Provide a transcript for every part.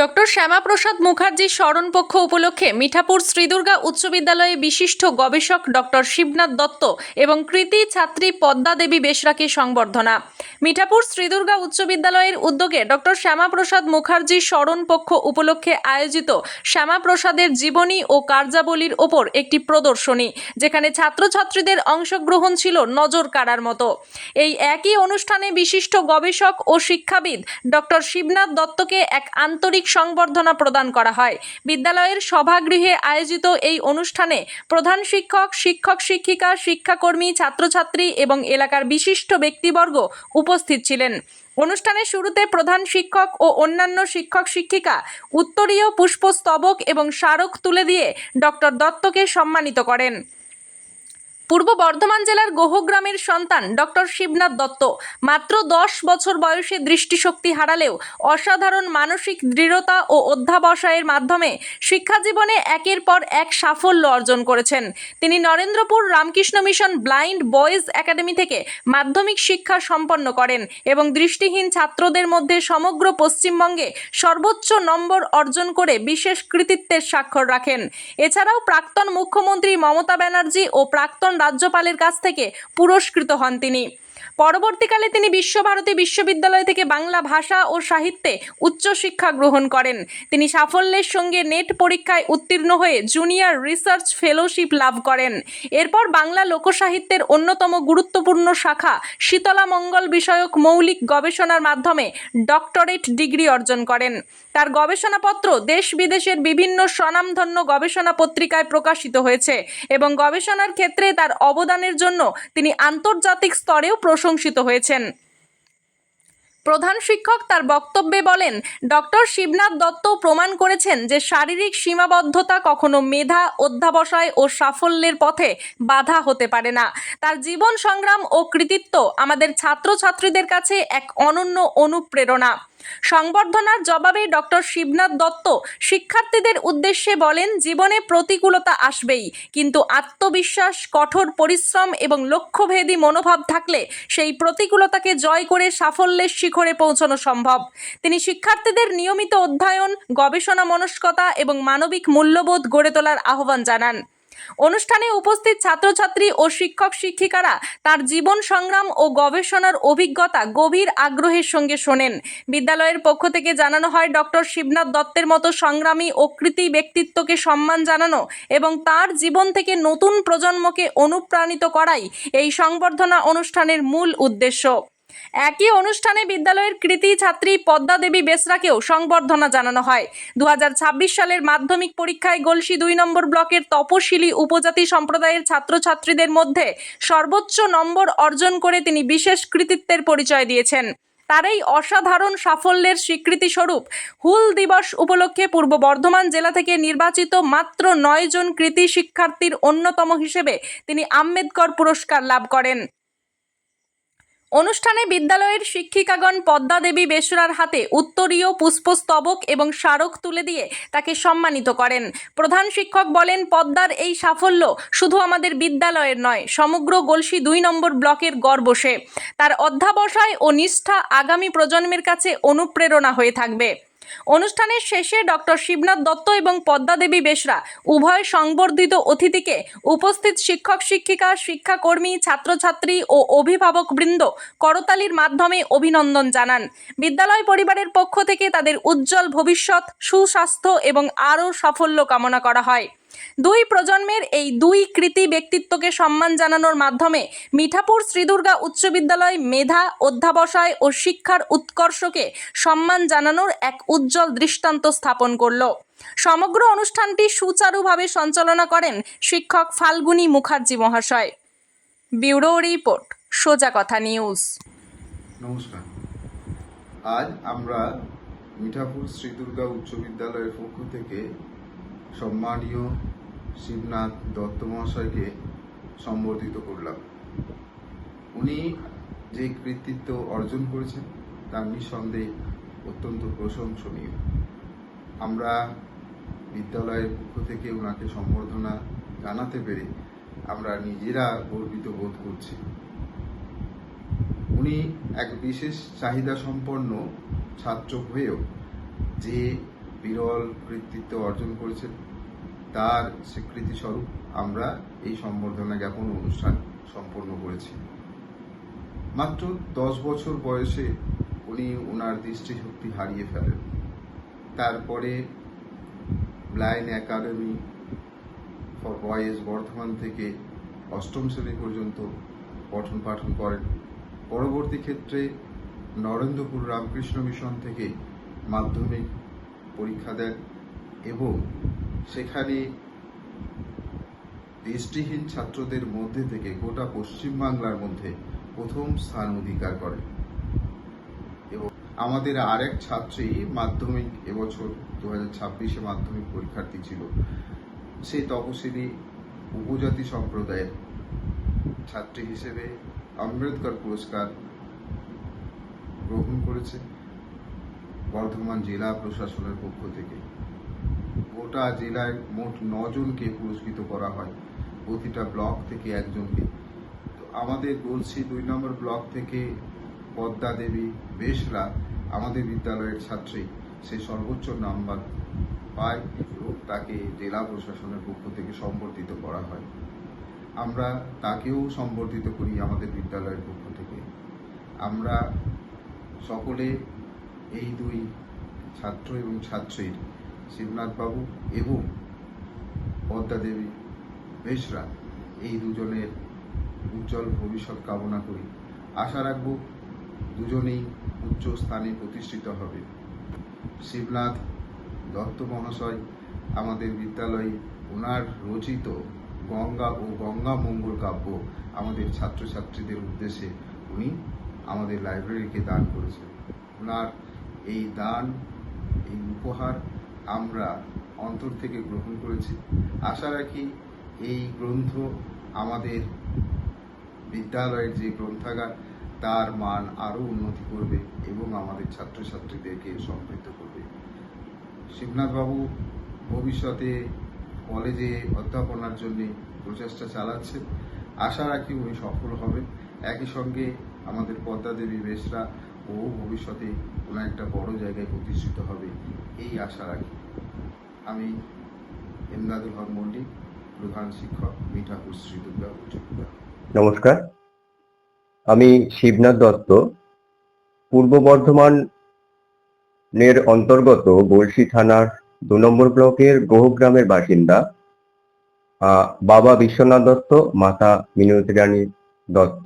Doctor Shyamaprasad Mukherjee স্মরণপক্ষ উপলক্ষে মিঠাপুর শ্রীদুর্গা উচ্চ বিদ্যালয়ে বিশিষ্ট গবেষক ডক্টর শিবনাথ দত্ত এবং কৃতি ছাত্রী পদ্মা দেবী বেসরাকে সংবর্ধনা। মিঠাপুর শ্রীদুর্গা উচ্চ বিদ্যালয়ের উদ্যোগে ডক্টর শ্যামাপ্রসাদ মুখার্জি স্মরণপক্ষ উপলক্ষে আয়োজিত শ্যামাপ্রসাদের জীবনী ও কার্যাবলীর ওপর একটি প্রদর্শনী, যেখানে ছাত্রছাত্রীদের অংশগ্রহণ ছিল নজর কাড়ার মতো। এই একই অনুষ্ঠানে বিশিষ্ট গবেষক ও শিক্ষাবিদ ডক্টর শিবনাথ দত্তকে এক আন্তরিক সংবর্ধনা প্রদান করা হয়। বিদ্যালয়ের সভাগৃহে আয়োজিত এই অনুষ্ঠানে প্রধান শিক্ষক, শিক্ষক শিক্ষিকা, শিক্ষাকর্মী, ছাত্রছাত্রী এবং এলাকার বিশিষ্ট ব্যক্তিবর্গ উপস্থিত ছিলেন। অনুষ্ঠানের শুরুতে প্রধান শিক্ষক ও অন্যান্য শিক্ষক শিক্ষিকা উত্তরীয় পুষ্পস্তবক এবং স্মারক তুলে দিয়ে ডক্টর দত্তকে সম্মানিত করেন। পূর্ব বর্ধমান জেলার গোহগ্রামের সন্তান ডক্টর শিবনাথ দত্ত মাত্র 10 বছর বয়সে দৃষ্টিশক্তি হারালেও অসাধারণ মানসিক দৃঢ়তা ও অধ্যাবসায়ের মাধ্যমে শিক্ষাজীবনে একের পর এক সাফল্য অর্জন করেছেন। তিনি Narendrapur Ramakrishna mission blind boys academy থেকে মাধ্যমিক শিক্ষা সম্পন্ন করেন এবং দৃষ্টিহীন ছাত্রদের মধ্যে সমগ্র পশ্চিমবঙ্গে সর্বোচ্চ নম্বর অর্জন করে বিশেষ কৃতিত্বের স্বাক্ষর রাখেন। এছাড়াও প্রাক্তন মুখ্যমন্ত্রী মমতা ব্যানার্জি ও প্রাক্তন রাজ্যপালের কাছ থেকে পুরস্কৃত হন তিনি। পরবর্তীকালে তিনি বিশ্বভারতী বিশ্ববিদ্যালয় থেকে বাংলা ভাষা ও সাহিত্যে উচ্চশিক্ষা গ্রহণ করেন। তিনি সাফল্যের সঙ্গে নেট পরীক্ষায় উত্তীর্ণ হয়ে জুনিয়র রিসার্চ ফেলোশিপ লাভ করেন। এরপর বাংলা লোকসাহিত্যের অন্যতম গুরুত্বপূর্ণ শাখা শীতলা মঙ্গল বিষয়ক মৌলিক গবেষণার মাধ্যমে ডক্টরেট ডিগ্রি অর্জন করেন। তার গবেষণাপত্র দেশ বিদেশের বিভিন্ন স্বনামধন্য গবেষণা পত্রিকায় প্রকাশিত হয়েছে এবং গবেষণার ক্ষেত্রে তার অবদানের জন্য তিনি আন্তর্জাতিক স্তরেও প্রশংসিত হয়েছেন। প্রধান শিক্ষক তার বক্তব্যে বলেন, ডক্টর শিবনাথ দত্ত প্রমাণ করেছেন যে শারীরিক সীমাবদ্ধতা কখনো মেধা, অধ্যাবসায় ও সাফল্যের পথে বাধা হতে পারে না। তার জীবন সংগ্রাম ও কৃতিত্ব আমাদের ছাত্রছাত্রীদের কাছে এক অনন্য অনুপ্রেরণা। সংবর্ধনার জবাবে ডক্টর শিবনাথ দত্ত শিক্ষার্থীদের উদ্দেশ্যে বলেন, জীবনে প্রতিকূলতা আসবেই, কিন্তু আত্মবিশ্বাস, কঠোর পরিশ্রম এবং লক্ষ্যভেদী মনোভাব থাকলে সেই প্রতিকূলতাকে জয় করে সাফল্যের শিখরে পৌঁছানো সম্ভব। তিনি শিক্ষার্থীদের নিয়মিত অধ্যয়ন, গবেষণা মনস্কতা এবং মানবিক মূল্যবোধ গড়ে তোলার আহ্বান জানান। অনুষ্ঠানে উপস্থিত ছাত্রছাত্রী ও শিক্ষক শিক্ষিকারা তার জীবন সংগ্রাম ও গবেষণার অভিজ্ঞতা গভীর আগ্রহের সঙ্গে শোনেন। বিদ্যালয়ের পক্ষ থেকে জানানো হয়, ডক্টর শিবনাথ দত্তের মতো সংগ্রামী ও কৃতি ব্যক্তিত্বকে সম্মান জানানো এবং তার জীবন থেকে নতুন প্রজন্মকে অনুপ্রাণিত করাই এই সংবর্ধনা অনুষ্ঠানের মূল উদ্দেশ্য। একই অনুষ্ঠানে বিদ্যালয়ের কৃতি ছাত্রী পদ্মা দেবী বেসরাকেও সংবর্ধনা জানানো হয়। 2026 সালের মাধ্যমিক পরীক্ষায় গলসি 2 নম্বর ব্লকের তপশিলি উপজাতি সম্প্রদায়ের ছাত্রছাত্রীদের মধ্যে সর্বোচ্চ নম্বর অর্জন করে তিনি বিশেষ কৃতিত্বের পরিচয় দিয়েছেন। তার এই অসাধারণ সাফল্যের স্বীকৃতি স্বরূপ হুল দিবস উপলক্ষে পূর্ব বর্ধমান জেলা থেকে নির্বাচিত মাত্র 9 জন কৃতি শিক্ষার্থীর অন্যতম হিসেবে তিনি আম্বেদকর পুরস্কার লাভ করেন। অনুষ্ঠানে বিদ্যালয়ের শিক্ষিকাগণ পদ্মা দেবী বেসরার হাতে উত্তরীয় পুষ্পস্তবক এবং স্মারক তুলে দিয়ে তাকে সম্মানিত করেন। প্রধান শিক্ষক বলেন, পদ্মার এই সাফল্য শুধু আমাদের বিদ্যালয়ের নয়, সমগ্র গলসি 2 নম্বর ব্লকের গর্ব সে। তার অধ্যাবসায় ও নিষ্ঠা আগামী প্রজন্মের কাছে অনুপ্রেরণা হয়ে থাকবে। অনুষ্ঠানের শেষে ডক্টর শিবনাথ দত্ত এবং পদ্মা দেবী বেসরা উভয় সংবর্ধিত অতিথিকে উপস্থিত শিক্ষক শিক্ষিকা, শিক্ষাকর্মী, ছাত্রছাত্রী ও অভিভাবকবৃন্দ করতালির মাধ্যমে অভিনন্দন জানান। বিদ্যালয় পরিবারের পক্ষ থেকে তাদের উজ্জ্বল ভবিষ্যৎ, সুস্বাস্থ্য এবং আরও সাফল্য কামনা করা হয়। দুই প্রজন্মের এই দুই কৃতি ব্যক্তিত্বকে সম্মান জানানোর মাধ্যমে মিঠাপুর শ্রীদুর্গা উচ্চ বিদ্যালয় মেধা, অধ্যাবসায় ও শিক্ষার উৎকর্ষকে সম্মান জানানোর এক উজ্জ্বল দৃষ্টান্ত স্থাপন করল। সমগ্র অনুষ্ঠানটি সুচারুভাবে সঞ্চালনা করেন শিক্ষক ফাল্গুনী মুখার্জি মহাশয়। ব্যুরো রিপোর্ট, সোজা কথা নিউজ। নমস্কার। আজ আমরা মিঠাপুর শ্রীদুর্গা উচ্চ বিদ্যালয়ের পক্ষ থেকে সম্মানীয় শিবনাথ দত্ত মহাশয়কে সম্বর্ধিত করলাম। উনি যে কৃতিত্ব অর্জন করেছেন তা নিঃসন্দেহে অত্যন্ত প্রশংসনীয়। আমরা বিদ্যালয়ের পক্ষ থেকে ওনাকে সম্বর্ধনা জানাতে পেরে আমরা নিজেরা গর্বিত বোধ করছি। উনি এক বিশেষ চাহিদা সম্পন্ন ছাত্র হয়েও যে বিরল কৃতিত্ব অর্জন করেছেন, তার স্বীকৃতি স্বরূপ আমরা এই সম্বর্ধনা জ্ঞাপন অনুষ্ঠান সম্পন্ন করেছি। মাত্র 10 বছর বয়সে উনি ওনার দৃষ্টিশক্তি হারিয়ে ফেলেন। তারপরে blind academy for boys Bardhaman থেকে 8ম শ্রেণী পর্যন্ত পঠন পাঠন করেন। পরবর্তী ক্ষেত্রে নরেন্দ্রপুর রামকৃষ্ণ মিশন থেকে মাধ্যমিক পরীক্ষা দেন এবং সেখানে দৃষ্টিহীন ছাত্রদের মধ্যে থেকে গোটা পশ্চিমবাংলার মধ্যে প্রথম স্থান অধিকার করেন। এবং আমাদের আরেক ছাত্রী মাধ্যমিক এবছর 2026-এ মাধ্যমিক পরীক্ষার্থী ছিল। সে তপশিলি উপজাতি সম্প্রদায়ের ছাত্রী হিসেবে আম্বেদকর পুরস্কার গ্রহণ করেছে বর্ধমান জেলা প্রশাসনের পক্ষ থেকে। গোটা জেলায় মোট 9 জনকে পুরস্কৃত করা হয়, প্রতিটা ব্লক থেকে একজনকে। তো আমাদের গলসি 2 নম্বর ব্লক থেকে পদ্মা দেবী বেশরা আমাদের বিদ্যালয়ের ছাত্রী, সে সর্বোচ্চ নাম্বার পায় এবং তাকে জেলা প্রশাসনের পক্ষ থেকে সম্বর্ধিত করা হয়। আমরা তাকেও সম্বর্ধিত করি আমাদের বিদ্যালয়ের পক্ষ থেকে। আমরা সকলে এই 2 ছাত্র এবং ছাত্রীর, শিবনাথ বাবু এবং পদ্মা দেবী বেশরা, এই দুজনের উজ্জ্বল ভবিষ্যৎ কামনা করি। আশা রাখব দুজনেই উচ্চ স্থানে প্রতিষ্ঠিত হবে। শিবনাথ দত্ত মহাশয় আমাদের বিদ্যালয়ে ওনার রচিত গঙ্গা ও গঙ্গা মঙ্গল কাব্য আমাদের ছাত্রছাত্রীদের উদ্দেশ্যে উনি আমাদের লাইব্রেরিকে দান করেছেন। ওনার এই দান, এই উপহার আমরা অন্তর থেকে গ্রহণ করেছি। আশা রাখি এই গ্রন্থ আমাদের বিদ্যালয়ের যে গ্রন্থাগার, তার মান আরও উন্নতি করবে এবং আমাদের ছাত্রছাত্রীদেরকে সমৃদ্ধ করবে। শিবনাথবাবু ভবিষ্যতে কলেজে অধ্যাপনার জন্য প্রচেষ্টা চালাচ্ছেন। আশা রাখি উনি সফল হবেন। একই সঙ্গে আমাদের পদ্মা দেবী বেশরা ও ভবিষ্যতে কোনো একটা বড় জায়গায় প্রতিষ্ঠিত হবে, এই আশা রাখি। আমি এমদাদুল হক মল্লিক, প্রধান শিক্ষক, মিঠাপুর শ্রী দুর্গা উচ্চ বিদ্যালয়। নমস্কার, আমি শিবনাথ দত্ত, পূর্ব বর্ধমানের অন্তর্গত গলসি থানার 2 নম্বর ব্লকের গোহগ্রামের বাসিন্দা। বাবা বিশ্বনাথ দত্ত, মাতা মিনতি রানী দত্ত।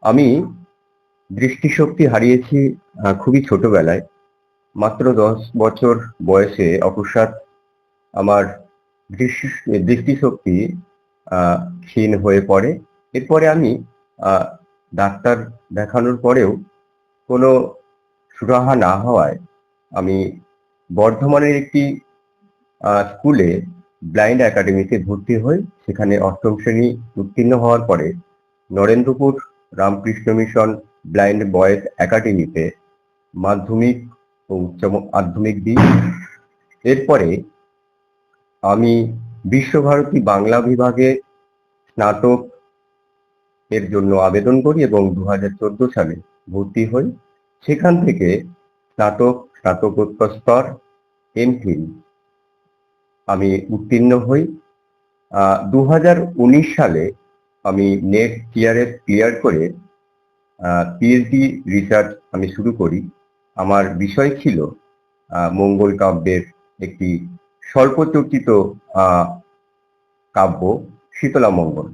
আমি দৃষ্টিশক্তি হারিয়েছি খুবই ছোটবেলায়, মাত্র 10 বছর বয়সে অকস্মাৎ আমার দৃষ্টিশক্তি ক্ষীণ হয়ে পড়ে। এরপরে আমি ডাক্তার দেখানোর পরেও কোনো সুরাহা না হওয়ায় আমি বর্ধমানের একটি স্কুলে ব্লাইন্ড একাডেমিতে ভর্তি হই। সেখানে 8ম শ্রেণী উত্তীর্ণ হওয়ার পরে Narendrapur Ramakrishna mission blind boys একাডেমিতে মাধ্যমিক ও উচ্চ মাধ্যমিক দিই। এরপরে আমি বিশ্বভারতী বাংলা বিভাগে স্নাতক এর জন্য আবেদন করি এবং 2014 সালে ভর্তি হই। সেখান থেকে স্নাতকোত্তর স্তর এমফিল আমি উত্তীর্ণ হই। 2019 সালে আমি নেট টিআরএফ ক্লিয়ার করে পিএইচডি রিসার্চ আমি শুরু করি। আমার বিষয় ছিল মঙ্গল কাব্যের একটি স্বল্প চর্চিত কাব্য শীতলা মঙ্গল।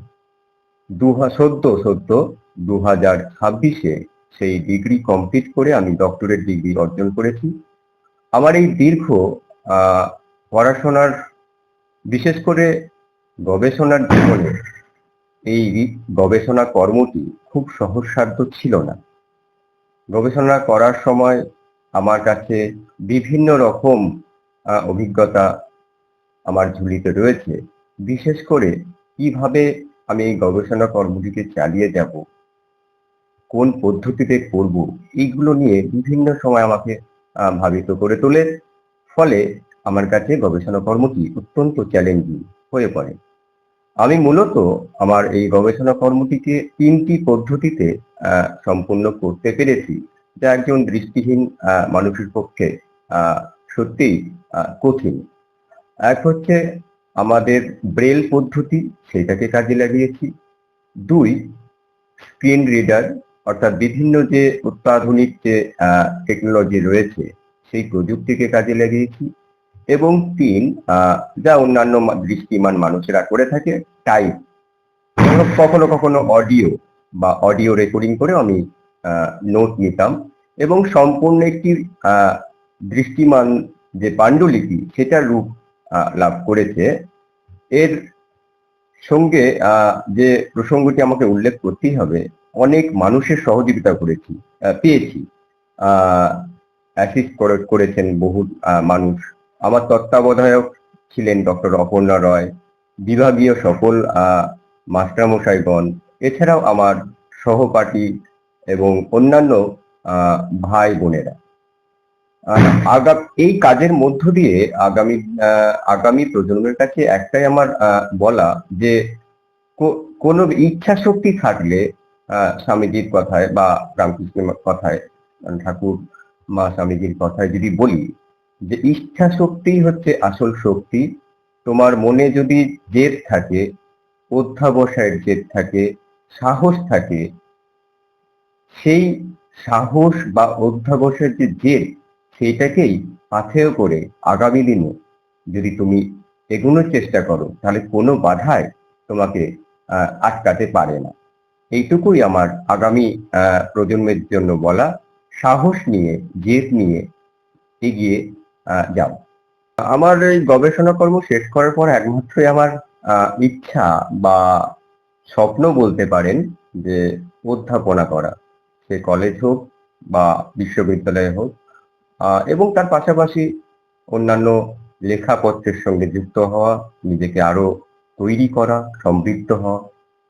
2026-এ সেই ডিগ্রি কমপ্লিট করে আমি ডক্টরেট ডিগ্রি অর্জন করেছি। আমার এই দীর্ঘ পড়াশোনার, বিশেষ করে গবেষণার জীবনে, এই গবেষণা কর্মটি খুব সহজসাধ্য ছিল না। গবেষণা করার সময় আমার কাছে বিভিন্ন রকম অভিজ্ঞতা আমার ঝুলিতে রয়েছে। বিশেষ করে কিভাবে আমি এই গবেষণা কর্মটিকে চালিয়ে যাব, কোন পদ্ধতিতে করব, এইগুলো নিয়ে বিভিন্ন সময় আমাকে ভাবিত করে তোলে। ফলে আমার কাছে গবেষণা কর্মটি অত্যন্ত চ্যালেঞ্জিং হয়ে পড়ে। আমি মূলত আমার এই গবেষণা কর্মটিকে 3টি পদ্ধতিতে সম্পূর্ণ করতে পেরেছি, যা একজন দৃষ্টিহীন মানুষের পক্ষে সত্যিই কঠিন। এক হচ্ছে আমাদের ব্রেল পদ্ধতি, সেটাকে কাজে লাগিয়েছি। 2, স্ক্রিন রিডার, অর্থাৎ বিভিন্ন যে অত্যাধুনিক যে টেকনোলজি রয়েছে সেই প্রযুক্তিকে কাজে লাগিয়েছি। এবং 3, যা অন্যান্য দৃষ্টিমান মানুষেরা করে থাকে, টাইপ। কখনো কখনো অডিও রেকর্ডিং করে আমি নোট নিতাম এবং সম্পূর্ণ একটি দৃষ্টিমান যে পাণ্ডুলিপি সেটার রূপ লাভ করেছে। এর সঙ্গে যে প্রসঙ্গটি আমাকে উল্লেখ করতেই হবে, অনেক মানুষের সহযোগিতা পেয়েছি। অ্যাসিস্ট করেছেন বহু মানুষ। আমার তত্ত্বাবধায়ক ছিলেন ডক্টর অপর্ণা রয়, বিভাগীয় সকল মাস্টারমশাইগণ, এছাড়াও আমার সহপাঠী এবং অন্যান্য ভাই বোনেরা। এই কাজের মধ্য দিয়ে আগামী প্রজন্মের কাছে একটাই আমার বলা, যে কোনো ইচ্ছা শক্তি থাকলে, স্বামীজির কথায় বা রামকৃষ্ণের কথায়, ঠাকুর মা স্বামীজির কথায় যদি বলি যে ইচ্ছা শক্তিই হচ্ছে আসল শক্তি। তোমার মনে যদি জেদ থাকে, অধ্যাবসায়ের জেদ থাকে, সাহস থাকে, সেই সাহস বা অধ্যাবসায়ের যে জেদ, সেইটাকেই পাথেয় করে আগামী দিনে যদি তুমি এগোনোর চেষ্টা করো, তাহলে কোনো বাধাই তোমাকে আটকাতে পারে না। এইটুকুই আমার আগামী প্রজন্মের জন্য বলা। সাহস নিয়ে, জেদ নিয়ে এগিয়ে যাও। আমার এই গবেষণা কর্ম শেষ করার পর একমাত্রই আমার ইচ্ছা বা স্বপ্ন বলতে পারেন যে অধ্যাপনা করা, সে কলেজ হোক বা বিশ্ববিদ্যালয়ে হোক, এবং তার পাশাপাশি অন্যান্য লেখাপত্রের সঙ্গে যুক্ত হওয়া, নিজেকে আরো তৈরি করা, সমৃদ্ধ হওয়া।